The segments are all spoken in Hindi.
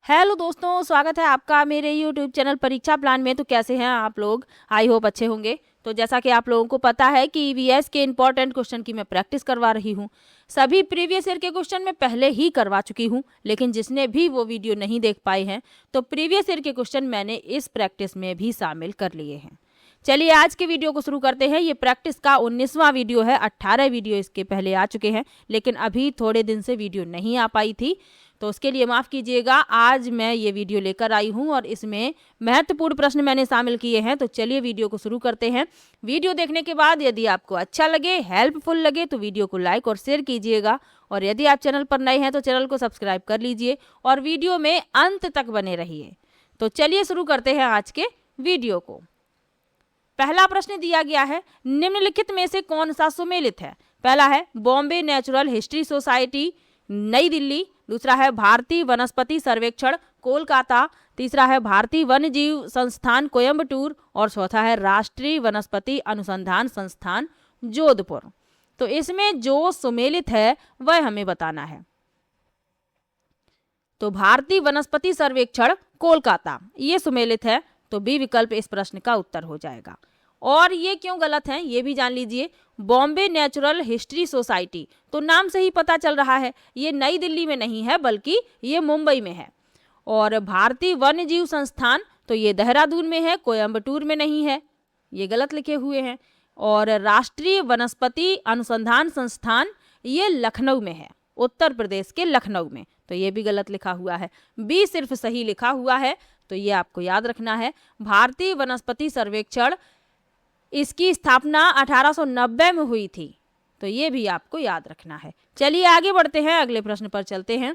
हेलो दोस्तों, स्वागत है आपका मेरे यूट्यूब चैनल परीक्षा प्लान में। तो कैसे हैं आप लोग? आई होप अच्छे होंगे। तो जैसा कि आप लोगों को पता है कि ईवीएस के इंपॉर्टेंट क्वेश्चन की मैं प्रैक्टिस करवा रही हूं। सभी प्रीवियस ईयर के क्वेश्चन मैं पहले ही करवा चुकी हूं, लेकिन जिसने भी वो वीडियो नहीं देख पाए हैं तो प्रीवियस ईयर के क्वेश्चन मैंने इस प्रैक्टिस में भी शामिल कर लिए हैं। चलिए आज के वीडियो को शुरू करते हैं। ये प्रैक्टिस का 19वां वीडियो है। 18 वीडियो इसके पहले आ चुके हैं, लेकिन अभी थोड़े दिन से वीडियो नहीं आ पाई थी, तो उसके लिए माफ़ कीजिएगा। आज मैं ये वीडियो लेकर आई हूँ और इसमें महत्वपूर्ण प्रश्न मैंने शामिल किए हैं। तो चलिए वीडियो को शुरू करते हैं। वीडियो देखने के बाद यदि आपको अच्छा लगे, हेल्पफुल लगे, तो वीडियो को लाइक और शेयर कीजिएगा। और यदि आप चैनल पर नए हैं तो चैनल को सब्सक्राइब कर लीजिए और वीडियो में अंत तक बने रहिए। तो चलिए शुरू करते हैं आज के वीडियो को। पहला प्रश्न दिया गया है, निम्नलिखित में से कौन सा सुमेलित है? पहला है बॉम्बे नेचुरल हिस्ट्री सोसाइटी नई दिल्ली, दूसरा है भारतीय वनस्पति सर्वेक्षण कोलकाता, तीसरा है भारतीय वन्य जीव संस्थान कोयम्बटूर और चौथा है राष्ट्रीय वनस्पति अनुसंधान संस्थान जोधपुर। तो इसमें जो सुमेलित है वह हमें बताना है। तो भारतीय वनस्पति सर्वेक्षण कोलकाता ये सुमेलित है, तो बी विकल्प इस प्रश्न का उत्तर हो जाएगा। और ये क्यों गलत है ये भी जान लीजिए। बॉम्बे नेचुरल हिस्ट्री सोसाइटी, तो नाम से ही पता चल रहा है ये नई दिल्ली में नहीं है बल्कि ये मुंबई में है। और भारतीय वन्य जीव संस्थान, तो ये देहरादून में है, कोयम्बटूर में नहीं है, ये गलत लिखे हुए हैं। और राष्ट्रीय वनस्पति अनुसंधान संस्थान ये लखनऊ में है, उत्तर प्रदेश के लखनऊ में, तो ये भी गलत लिखा हुआ है। बी सिर्फ सही लिखा हुआ है, तो ये आपको याद रखना है। भारतीय वनस्पति सर्वेक्षण इसकी स्थापना 1890 में हुई थी, तो ये भी आपको याद रखना है। चलिए आगे बढ़ते हैं, अगले प्रश्न पर चलते हैं।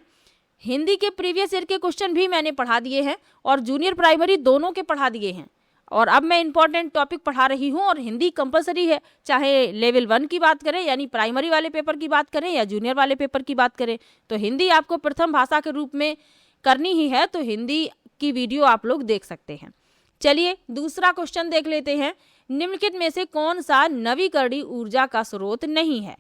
हिंदी के प्रीवियस ईयर के क्वेश्चन भी मैंने पढ़ा दिए हैं और जूनियर प्राइमरी दोनों के पढ़ा दिए हैं। और अब मैं इंपॉर्टेंट टॉपिक पढ़ा रही हूँ और हिंदी कंपलसरी है, चाहे लेवल 1 की बात करें यानी प्राइमरी वाले पेपर की बात करें या जूनियर वाले पेपर की बात करें। तो हिंदी आपको प्रथम भाषा के रूप में करनी ही है, तो हिंदी की वीडियो आप लोग देख सकते हैं। चलिए दूसरा क्वेश्चन देख लेते हैं। निम्नलिखित में से कौन सा नवीकरणीय ऊर्जा का स्रोत नहीं है?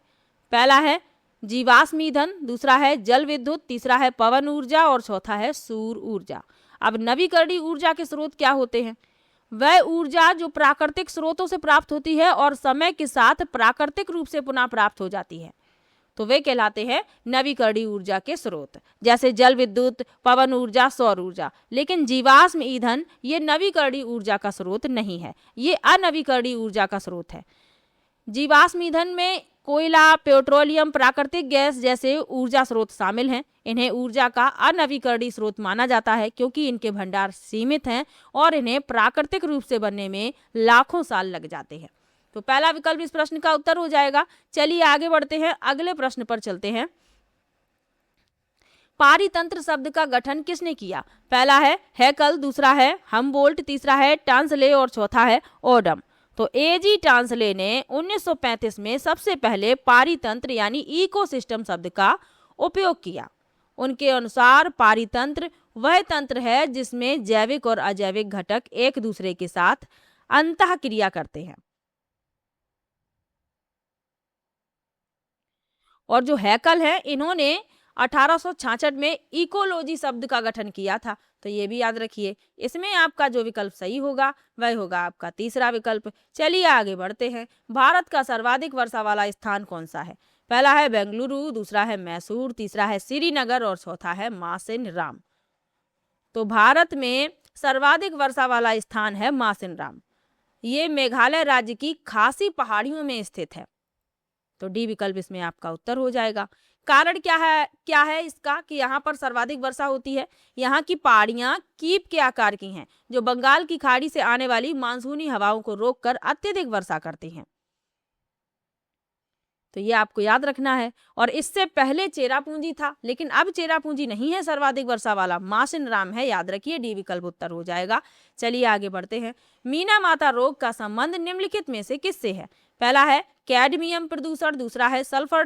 पहला है जीवाश्म ईंधन, दूसरा है जल विद्युत, तीसरा है पवन ऊर्जा और चौथा है सौर ऊर्जा। अब नवीकरणीय ऊर्जा के स्रोत क्या होते हैं? वह ऊर्जा जो प्राकृतिक स्रोतों से प्राप्त होती है और समय के साथ प्राकृतिक रूप से पुनः प्राप्त हो जाती है, तो वे कहलाते हैं नवीकरणीय ऊर्जा के स्रोत, जैसे जल विद्युत, पवन ऊर्जा, सौर ऊर्जा। लेकिन जीवाश्म ईंधन ये नवीकरणीय ऊर्जा का स्रोत नहीं है, ये अनवीकरणीय ऊर्जा का स्रोत है। जीवाश्म ईंधन में कोयला, पेट्रोलियम, प्राकृतिक गैस जैसे ऊर्जा स्रोत शामिल हैं। इन्हें ऊर्जा का अनवीकरणीय स्रोत माना जाता है क्योंकि इनके भंडार सीमित हैं और इन्हें प्राकृतिक रूप से बनने में लाखों साल लग जाते हैं। तो पहला विकल्प इस प्रश्न का उत्तर हो जाएगा। चलिए आगे बढ़ते हैं, अगले प्रश्न पर चलते हैं। पारितंत्र शब्द का गठन किसने किया? पहला है हैकल, दूसरा है हमबोल्ट, तीसरा है टांसले और चौथा है ओडम। तो एजी टांसले ने 1935 में सबसे पहले पारितंत्र यानी इकोसिस्टम शब्द का उपयोग किया। उनके अनुसार पारितंत्र वह तंत्र है जिसमें जैविक और अजैविक घटक एक दूसरे के साथ अंतःक्रिया करते हैं। और जो हैकल है इन्होंने 1866 में इकोलॉजी शब्द का गठन किया था, तो ये भी याद रखिए। इसमें आपका जो विकल्प सही होगा वह होगा आपका तीसरा विकल्प। चलिए आगे बढ़ते हैं। भारत का सर्वाधिक वर्षा वाला स्थान कौन सा है? पहला है बेंगलुरु, दूसरा है मैसूर, तीसरा है श्रीनगर और चौथा है मासिनराम। तो भारत में सर्वाधिक वर्षा वाला स्थान है मासिनराम। ये मेघालय राज्य की खासी पहाड़ियों में स्थित है, तो डी विकल्प इसमें आपका उत्तर हो जाएगा। कारण क्या है इसका कि यहाँ पर सर्वाधिक वर्षा होती है? यहाँ की पहाड़ियाँ कीप के आकार की हैं जो बंगाल की खाड़ी से आने वाली मानसूनी हवाओं को रोककर अत्यधिक वर्षा करती हैं, तो ये आपको याद रखना है। और इससे पहले चेरापूंजी था, लेकिन अब चेरापूंजी नहीं है सर्वाधिक वर्षा वाला, मासिनराम है, याद रखिए। डी विकल्प उत्तर हो जाएगा। चलिए आगे बढ़ते हैं। मीना माता रोग का संबंध निम्नलिखित में से किससे है? पहला है कैडमियम प्रदूषण, दूसरा है सल्फर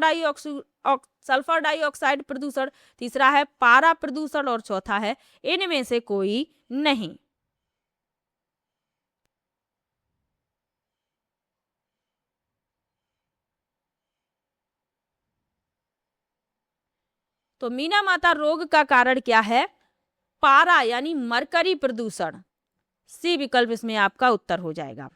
डाइऑक्साइड प्रदूषण, तीसरा है पारा प्रदूषण और चौथा है इनमें से कोई नहीं। तो मीना माता रोग का कारण क्या है? पारा यानी मरकरी प्रदूषण। सी विकल्प इसमें आपका उत्तर हो जाएगा।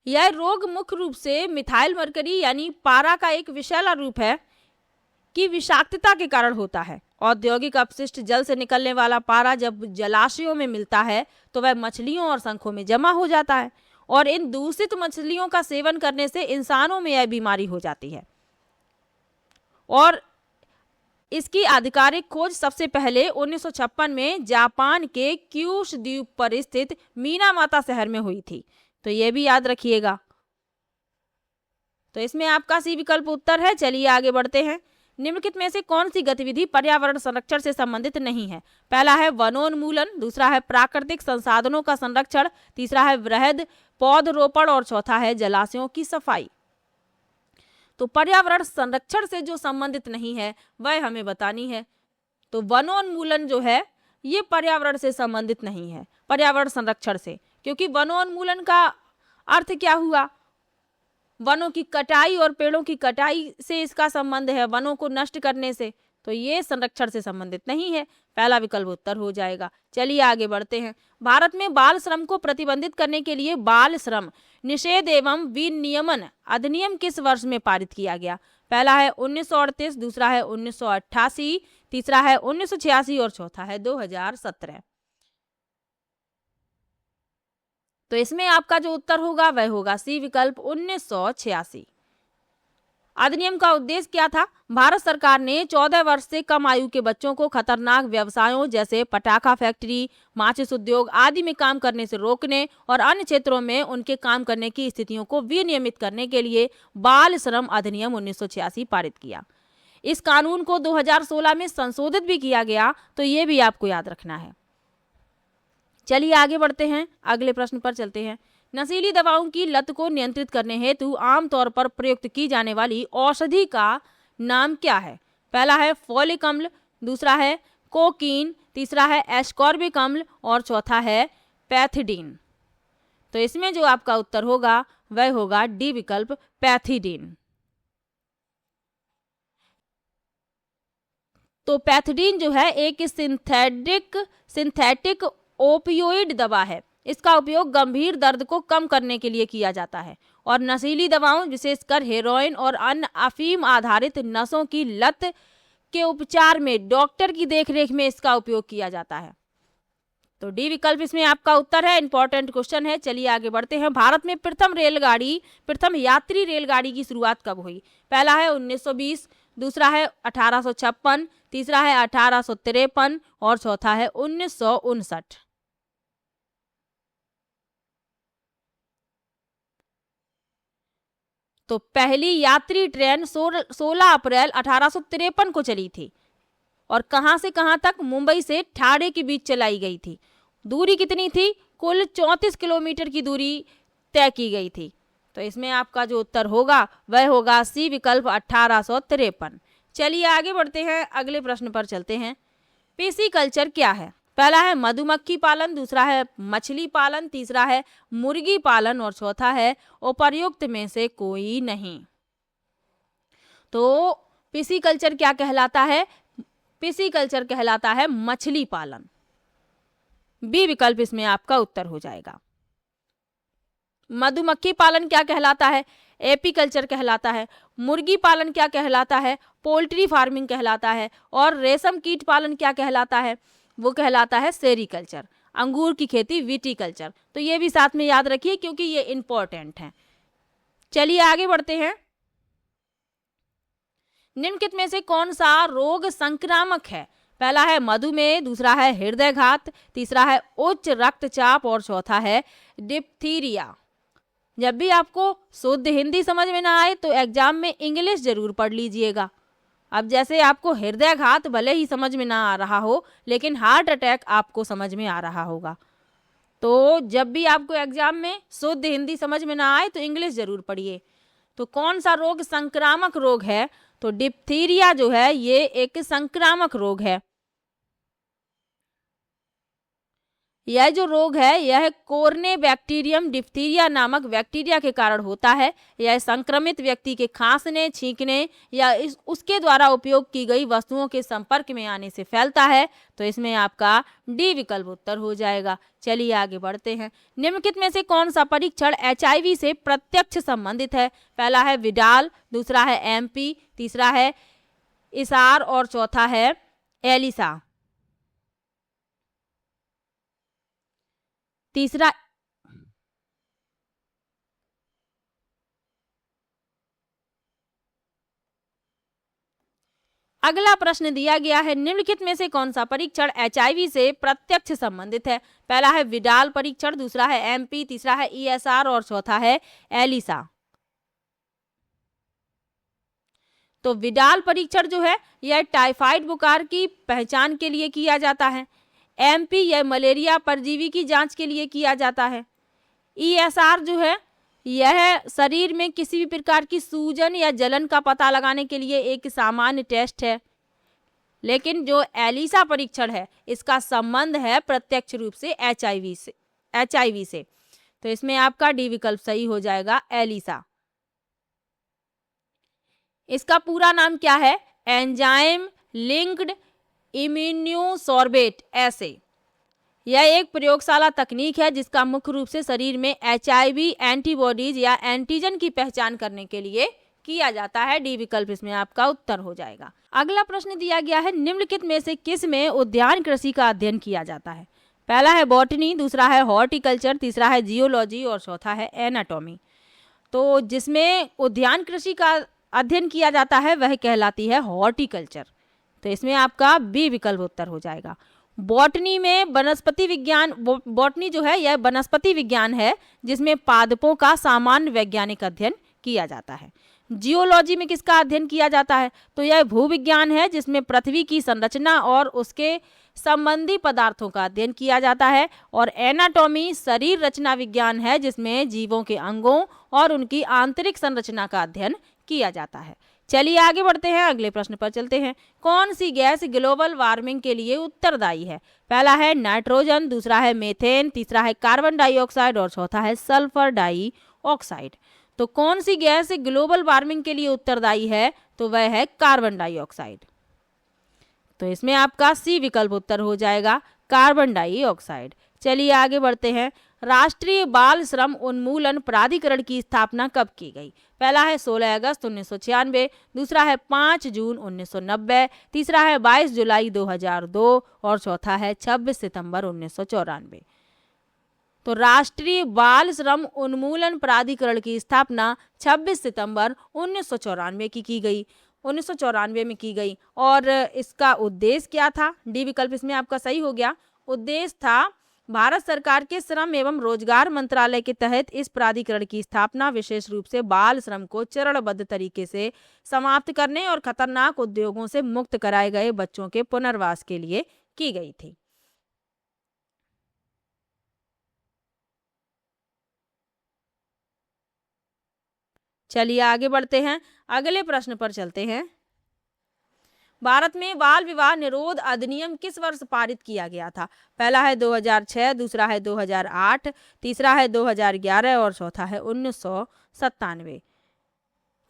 यह रोग मुख्य रूप से मिथाइल मरकरी यानी पारा का एक विषैला रूप है की विषाक्तता के कारण होता है। औद्योगिक अपशिष्ट जल से निकलने वाला पारा जब जलाशयों में मिलता है तो वह मछलियों और शंखों में जमा हो जाता है और इन दूषित मछलियों का सेवन करने से इंसानों में यह बीमारी हो जाती है। और इसकी आधिकारिक खोज सबसे पहले 1956 में जापान के क्यूश द्वीप पर स्थित मीनामाता शहर में हुई थी। तो यह भी याद रखिएगा। तो इसमें आपका सी विकल्प उत्तर है। चलिए आगे बढ़ते हैं। निम्नलिखित में से कौन सी गतिविधि पर्यावरण संरक्षण से संबंधित नहीं है? पहला है वनोन्मूलन, दूसरा है प्राकृतिक संसाधनों का संरक्षण, तीसरा है वृहद पौधरोपण और चौथा है जलाशयों की सफाई। तो पर्यावरण संरक्षण से जो संबंधित नहीं है वह हमें बतानी है। तो वनोन्मूलन जो है ये पर्यावरण से संबंधित नहीं है, पर्यावरण संरक्षण से, क्योंकि वनोन्मूलन का अर्थ क्या हुआ? वनों की कटाई और पेड़ों की कटाई से इसका संबंध है, वनों को नष्ट करने से। तो ये संरक्षण से संबंधित नहीं है। पहला विकल्प उत्तर हो जाएगा। चलिए आगे बढ़ते हैं। भारत में बाल श्रम को प्रतिबंधित करने के लिए बाल श्रम निषेध एवं विनियमन अधिनियम किस वर्ष में पारित किया गया? पहला है 1938, दूसरा है 1988, तीसरा है 1986 और चौथा है 2017। तो इसमें आपका जो उत्तर होगा वह होगा सी विकल्प 1986। अधिनियम का उद्देश्य क्या था? भारत सरकार ने 14 वर्ष से कम आयु के बच्चों को खतरनाक व्यवसायों जैसे पटाखा फैक्ट्री, माचिस उद्योग आदि में काम करने से रोकने और अन्य क्षेत्रों में उनके काम करने की स्थितियों को विनियमित करने के लिए बाल श्रम अधिनियम 1986 पारित किया। इस कानून को 2016 में संशोधित भी किया गया। तो ये भी आपको याद रखना है। चलिए आगे बढ़ते हैं, अगले प्रश्न पर चलते हैं। नशीली दवाओं की लत को नियंत्रित करने हेतु आमतौर पर प्रयुक्त की जाने वाली औषधि का नाम क्या है? पहला है फोलिक अम्ल, दूसरा है कोकीन, तीसरा है एस्कॉर्बिक अम्ल और चौथा है पैथिडीन। तो इसमें जो आपका उत्तर होगा वह होगा डी विकल्प पैथिडीन। तो पैथिडीन जो है एक सिंथेटिक ओपियोइड दवा है। इसका उपयोग गंभीर दर्द को कम करने के लिए किया जाता है और नशीली दवाओं विशेषकर हेरोइन और अन्य अफीम आधारित नशों की लत के उपचार में डॉक्टर की देखरेख में इसका उपयोग किया जाता है। तो डी विकल्प इसमें आपका उत्तर है। इंपॉर्टेंट क्वेश्चन है। चलिए आगे बढ़ते हैं। भारत में प्रथम यात्री रेलगाड़ी की शुरुआत कब हुई? पहला है 1920, दूसरा है 1856, तीसरा है 1853 और चौथा है 1959। तो पहली यात्री ट्रेन 16 अप्रैल 1853 को चली थी और कहां से कहां तक? मुंबई से ठाणे के बीच चलाई गई थी। दूरी कितनी थी? कुल 34 किलोमीटर की दूरी तय की गई थी। तो इसमें आपका जो उत्तर होगा वह होगा सी विकल्प 1853। चलिए आगे बढ़ते हैं, अगले प्रश्न पर चलते हैं। पिसीकल्चर क्या है? पहला है मधुमक्खी पालन, दूसरा है मछली पालन, तीसरा है मुर्गी पालन और चौथा है उपर्युक्त में से कोई नहीं। तो पिसीकल्चर क्या कहलाता है? पिसीकल्चर कहलाता है मछली पालन। बी विकल्प इसमें आपका उत्तर हो जाएगा। मधुमक्खी पालन क्या कहलाता है? एपीकल्चर कहलाता है। मुर्गी पालन क्या कहलाता है? पोल्ट्री फार्मिंग कहलाता है। और रेशम कीट पालन क्या कहलाता है? वो कहलाता है सेरीकल्चर। अंगूर की खेती विटीकल्चर। तो ये भी साथ में याद रखिए क्योंकि ये इंपॉर्टेंट है। चलिए आगे बढ़ते हैं। निम्नलिखित में से कौन सा रोग संक्रामक है? पहला है मधुमेह, दूसरा है हृदयघात, तीसरा है उच्च रक्तचाप और चौथा है डिप्थीरिया। जब भी आपको शुद्ध हिंदी समझ में ना आए तो एग्जाम में इंग्लिश जरूर पढ़ लीजिएगा। अब जैसे आपको हृदयघात भले ही समझ में ना आ रहा हो लेकिन हार्ट अटैक आपको समझ में आ रहा होगा। तो जब भी आपको एग्जाम में शुद्ध हिंदी समझ में ना आए तो इंग्लिश जरूर पढ़िए। तो कौन सा रोग संक्रामक रोग है? तो डिप्थीरिया जो है ये एक संक्रामक रोग है। यह जो रोग है यह कोर्नेबैक्टीरियम डिप्थीरिया नामक बैक्टीरिया के कारण होता है। यह संक्रमित व्यक्ति के खांसने, छींकने या उसके द्वारा उपयोग की गई वस्तुओं के संपर्क में आने से फैलता है। तो इसमें आपका डी विकल्प उत्तर हो जाएगा। चलिए आगे बढ़ते हैं। निम्नलिखित में से कौन सा परीक्षण HIV से प्रत्यक्ष संबंधित है? पहला है विडाल, दूसरा है MP, तीसरा है इसार और चौथा है एलिसा। तीसरा अगला प्रश्न दिया गया है, निम्नलिखित में से कौन सा परीक्षण HIV से प्रत्यक्ष संबंधित है? पहला है विडाल परीक्षण, दूसरा है MP, तीसरा है ESR और चौथा है एलिसा। तो विडाल परीक्षण जो है यह टाइफाइड बुखार की पहचान के लिए किया जाता है। MP यह मलेरिया परजीवी की जांच के लिए किया जाता है। ESR जो है यह शरीर में किसी भी प्रकार की सूजन या जलन का पता लगाने के लिए एक सामान्य टेस्ट है। लेकिन जो एलिसा परीक्षण है इसका संबंध है प्रत्यक्ष रूप से HIV से। तो इसमें आपका डी विकल्प सही हो जाएगा, एलिसा। इसका पूरा नाम क्या है? एंजाइम लिंक्ड इम्यूनोसॉर्बेट ऐसे। यह एक प्रयोगशाला तकनीक है जिसका मुख्य रूप से शरीर में HIV एंटीबॉडीज या एंटीजन की पहचान करने के लिए किया जाता है। डी विकल्प इसमें आपका उत्तर हो जाएगा। अगला प्रश्न दिया गया है, निम्नलिखित में से किस में उद्यान कृषि का अध्ययन किया जाता है? पहला है बॉटनी, दूसरा है हॉर्टिकल्चर, तीसरा है जियोलॉजी और चौथा है एनाटॉमी। तो जिसमें उद्यान कृषि का अध्ययन किया जाता है वह कहलाती है हॉर्टिकल्चर। तो इसमें आपका बी विकल्प उत्तर हो जाएगा। बॉटनी में वनस्पति विज्ञान, बॉटनी जो है यह वनस्पति विज्ञान है जिसमें पादपों का सामान्य वैज्ञानिक अध्ययन किया जाता है। जियोलॉजी में किसका अध्ययन किया जाता है? तो यह भूविज्ञान है जिसमें पृथ्वी की संरचना और उसके संबंधी पदार्थों का अध्ययन किया जाता है। और एनाटॉमी शरीर रचना विज्ञान है जिसमें जीवों के अंगों और उनकी आंतरिक संरचना का अध्ययन किया जाता है। चलिए आगे बढ़ते हैं, अगले प्रश्न पर चलते हैं। कौन सी गैस ग्लोबल वार्मिंग के लिए उत्तरदायी है? पहला है नाइट्रोजन, दूसरा है मीथेन, तीसरा है कार्बन डाइऑक्साइड और चौथा है सल्फर डाइऑक्साइड। तो कौन सी गैस ग्लोबल वार्मिंग के लिए उत्तरदायी है? तो वह है कार्बन डाइऑक्साइड। तो इसमें आपका सी विकल्प उत्तर हो जाएगा, कार्बन डाइऑक्साइड। चलिए आगे बढ़ते हैं। राष्ट्रीय बाल श्रम उन्मूलन प्राधिकरण की स्थापना कब की गई? पहला है 16 अगस्त 1996, दूसरा है 5 जून 1990, तीसरा है 22 जुलाई 2002 और चौथा है 26 सितंबर 1994। तो राष्ट्रीय बाल श्रम उन्मूलन प्राधिकरण की स्थापना 26 सितंबर 1994 की गई, 1994 में की गई। और इसका उद्देश्य क्या था? डी विकल्प इसमें आपका सही हो गया। उद्देश्य था भारत सरकार के श्रम एवं रोजगार मंत्रालय के तहत इस प्राधिकरण की स्थापना विशेष रूप से बाल श्रम को चरणबद्ध तरीके से समाप्त करने और खतरनाक उद्योगों से मुक्त कराए गए बच्चों के पुनर्वास के लिए की गई थी। चलिए आगे बढ़ते हैं, अगले प्रश्न पर चलते हैं। भारत में बाल विवाह निरोध अधिनियम किस वर्ष पारित किया गया था? पहला है 2006, दूसरा है 2008, तीसरा है 2011 और चौथा है 1997।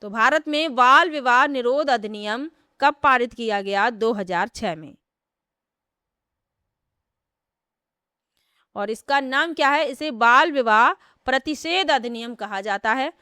तो भारत में बाल विवाह निरोध अधिनियम कब पारित किया गया? 2006 में। और इसका नाम क्या है? इसे बाल विवाह प्रतिषेध अधिनियम कहा जाता है।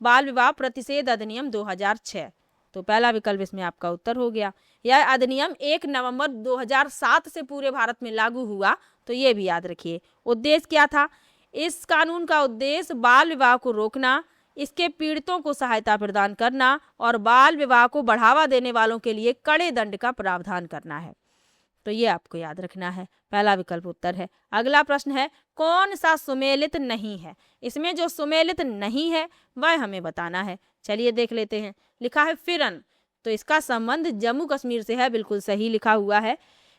बाल विवाह प्रतिषेध अधिनियम 2006। तो पहला विकल्प इसमें आपका उत्तर हो गया। यह अधिनियम 1 नवंबर 2007 से पूरे भारत में लागू हुआ। तो ये भी याद रखिए। उद्देश्य क्या था? इस कानून का उद्देश्य बाल विवाह को रोकना, इसके पीड़ितों को सहायता प्रदान करना और बाल विवाह को बढ़ावा देने वालों के लिए कड़े दंड का प्रावधान करना है। तो ये आपको याद रखना है, पहला विकल्प उत्तर है। अगला प्रश्न है, कौन सा सुमेलित नहीं है? इसमें जो सुमेलित नहीं है वह हमें बताना है। चलिए देख लेते हैं। लिखा है फिरन, तो इसका संबंध जम्मू कश्मीर से है। बिल्कुल सही लिखा हुआ है।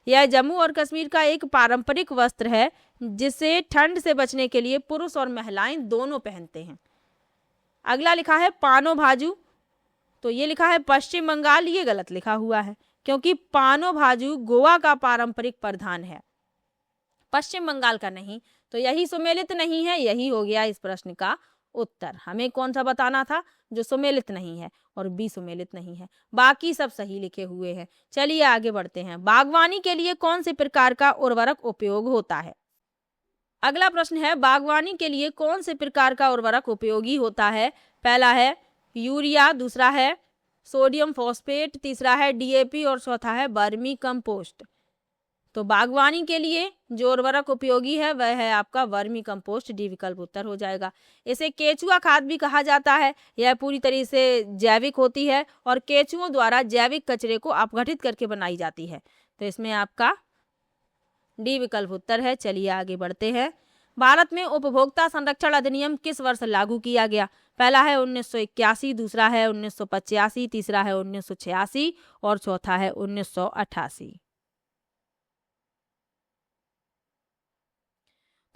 यह जम्मू और कश्मीर का एक पारंपरिक वस्त्र है जिसे ठंड से बचने के लिए पुरुष और महिलाएं दोनों पहनते हैं। अगला लिखा है पानो भाजू, तो ये लिखा है पश्चिम बंगाल। ये गलत लिखा हुआ है क्योंकि पानो भाजू गोवा का पारंपरिक परिधान है। पश्चिम बंगाल का नहीं, तो यही सुमेलित नहीं है, यही हो गया इस प्रश्न का उत्तर। हमें कौन सा बताना था? जो सुमेलित नहीं है, और बी सुमेलित नहीं है, बाकी सब सही लिखे हुए हैं। चलिए आगे बढ़ते हैं। बागवानी के लिए कौन से प्रकार का उर्वरक उपयोग होता है? अगला प्रश्न है, बागवानी के लिए कौन से प्रकार का उर्वरक उपयोगी होता है? पहला है यूरिया, दूसरा है सोडियम फॉस्फेट, तीसरा है डीएपी और चौथा है वर्मी कंपोस्ट। तो बागवानी के लिए जो उर्वरक उपयोगी है वह है आपका वर्मी कंपोस्ट, डी विकल्प उत्तर हो जाएगा। इसे केचुआ खाद भी कहा जाता है। यह पूरी तरह से जैविक होती है और केचुओं द्वारा जैविक कचरे को अपघटित करके बनाई जाती है। तो इसमें आपका डी विकल्प उत्तर है। चलिए आगे बढ़ते हैं। भारत में उपभोक्ता संरक्षण अधिनियम किस वर्ष लागू किया गया? पहला है 1981, दूसरा है 1985, तीसरा है 1986 और चौथा है 1988।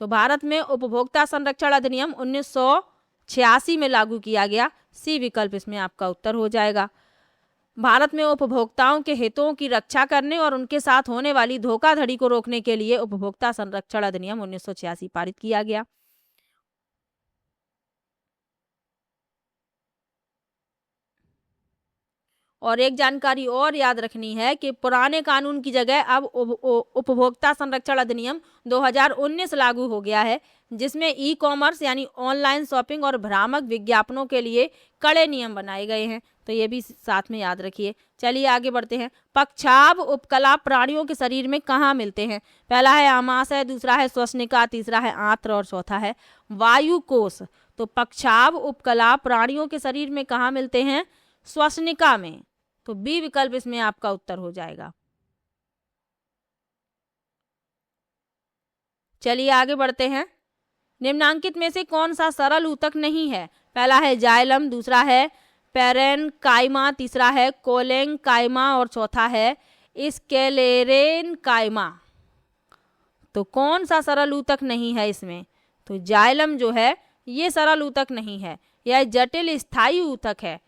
तो भारत में उपभोक्ता संरक्षण अधिनियम 1986 में लागू किया गया। सी विकल्प इसमें आपका उत्तर हो जाएगा। भारत में उपभोक्ताओं के हितों की रक्षा करने और उनके साथ होने वाली धोखाधड़ी को रोकने के लिए उपभोक्ता संरक्षण अधिनियम 1986 पारित किया गया। और एक जानकारी और याद रखनी है कि पुराने कानून की जगह अब उपभोक्ता संरक्षण अधिनियम 2019 लागू हो गया है, जिसमें ई कॉमर्स यानी ऑनलाइन शॉपिंग और भ्रामक विज्ञापनों के लिए कड़े नियम बनाए गए हैं। तो ये भी साथ में याद रखिए। चलिए आगे बढ़ते हैं। पक्षाभ उपकला प्राणियों के शरीर में कहाँ मिलते हैं? पहला है आमाशय, दूसरा है श्वसनिका, तीसरा है आंत्र और चौथा है वायुकोश। तो पक्षाभ उपकला प्राणियों के शरीर में कहाँ मिलते हैं? श्वसनिका में। तो बी विकल्प इसमें आपका उत्तर हो जाएगा। चलिए आगे बढ़ते हैं। निम्नांकित में से कौन सा सरल ऊतक नहीं है? पहला है जाइलम, दूसरा है पेरेन्काइमा, तीसरा है कोलेन्काइमा और चौथा है स्क्लेरेन्काइमा। तो कौन सा सरल ऊतक नहीं है इसमें? तो जाइलम जो है ये सरल ऊतक नहीं है, यह जटिल स्थायी ऊतक है।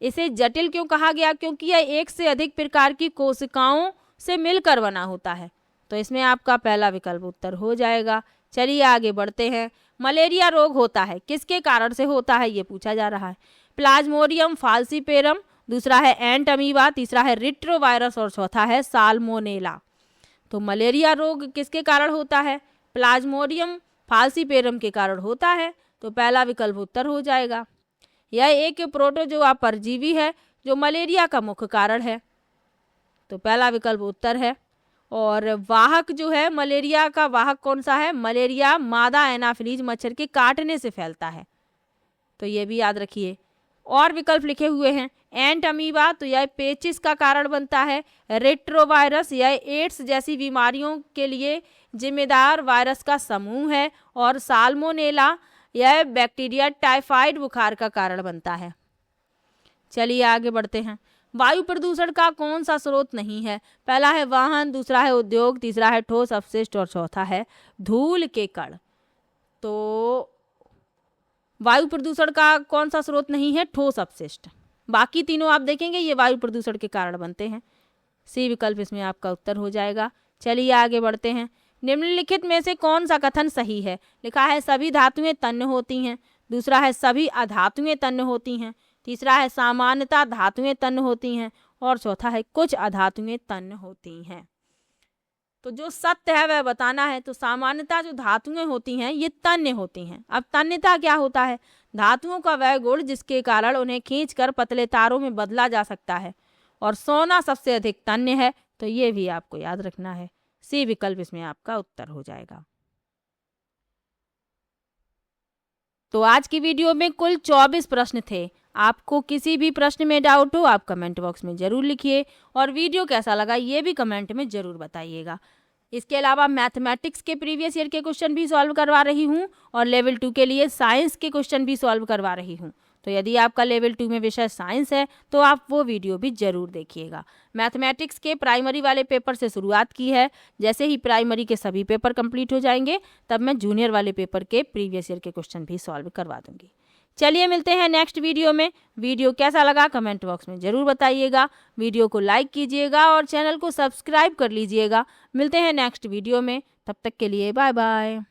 इसे जटिल क्यों कहा गया? क्योंकि यह एक से अधिक प्रकार की कोशिकाओं से मिलकर बना होता है। तो इसमें आपका पहला विकल्प उत्तर हो जाएगा। चलिए आगे बढ़ते हैं। मलेरिया रोग होता है किसके कारण से होता है, ये पूछा जा रहा है। प्लाज्मोडियम फाल्सीपेरम, दूसरा है एंट अमीबा, तीसरा है रिट्रोवायरस और चौथा है साल्मोनेला। तो मलेरिया रोग किसके कारण होता है? प्लाज्मोडियम फाल्सीपेरम के कारण होता है। तो पहला विकल्प उत्तर हो जाएगा। यह एक प्रोटोजोआ परजीवी है जो मलेरिया का मुख्य कारण है। तो पहला विकल्प उत्तर है। और वाहक जो है मलेरिया का वाहक कौन सा है? मलेरिया मादा एनाफिलीज मच्छर के काटने से फैलता है। तो ये भी याद रखिए। और विकल्प लिखे हुए हैं। एंट अमीबा, तो यह पेचिस का कारण बनता है। रेट्रोवायरस, यह एड्स जैसी बीमारियों के लिए जिम्मेदार वायरस का समूह है। और साल्मोनेला, यह बैक्टीरिया टाइफाइड बुखार का कारण बनता है। चलिए आगे बढ़ते हैं। वायु प्रदूषण का कौन सा स्रोत नहीं है? पहला है वाहन, दूसरा है उद्योग, तीसरा है ठोस अपशिष्ट और चौथा है धूल के कण। तो वायु प्रदूषण का कौन सा स्रोत नहीं है? ठोस अपशिष्ट। बाकी तीनों आप देखेंगे ये वायु प्रदूषण के कारण बनते हैं। सी विकल्प इसमें आपका उत्तर हो जाएगा। चलिए आगे बढ़ते हैं। निम्नलिखित में से कौन सा कथन सही है? लिखा है सभी धातुएं तन्य होती हैं, दूसरा है सभी अधातुएं तन्य होती हैं, तीसरा है सामान्यतः धातुएं तन्य होती हैं और चौथा है कुछ अधातुएं तन्य होती हैं। तो जो सत्य है वह बताना है। तो सामान्यतः जो धातुएं होती हैं ये तन्य होती हैं। अब तन्यता क्या होता है? धातुओं का वह गुण जिसके कारण उन्हें खींचकर पतले तारों में बदला जा सकता है। और सोना सबसे अधिक तन्य है, तो ये भी आपको याद रखना है। सी विकल्प इसमें आपका उत्तर हो जाएगा। तो आज की वीडियो में कुल 24 प्रश्न थे। आपको किसी भी प्रश्न में डाउट हो आप कमेंट बॉक्स में ज़रूर लिखिए और वीडियो कैसा लगा ये भी कमेंट में ज़रूर बताइएगा। इसके अलावा मैथमेटिक्स के प्रीवियस ईयर के क्वेश्चन भी सॉल्व करवा रही हूँ और लेवल 2 के लिए साइंस के क्वेश्चन भी सॉल्व करवा रही हूँ। तो यदि आपका लेवल 2 में विषय साइंस है तो आप वो वीडियो भी ज़रूर देखिएगा। मैथमेटिक्स के प्राइमरी वाले पेपर से शुरुआत की है। जैसे ही प्राइमरी के सभी पेपर कंप्लीट हो जाएंगे तब मैं जूनियर वाले पेपर के प्रीवियस ईयर के क्वेश्चन भी सॉल्व करवा दूंगी। चलिए मिलते हैं नेक्स्ट वीडियो में। वीडियो कैसा लगा कमेंट बॉक्स में ज़रूर बताइएगा। वीडियो को लाइक कीजिएगा और चैनल को सब्सक्राइब कर लीजिएगा। मिलते हैं नेक्स्ट वीडियो में। तब तक के लिए बाय बाय।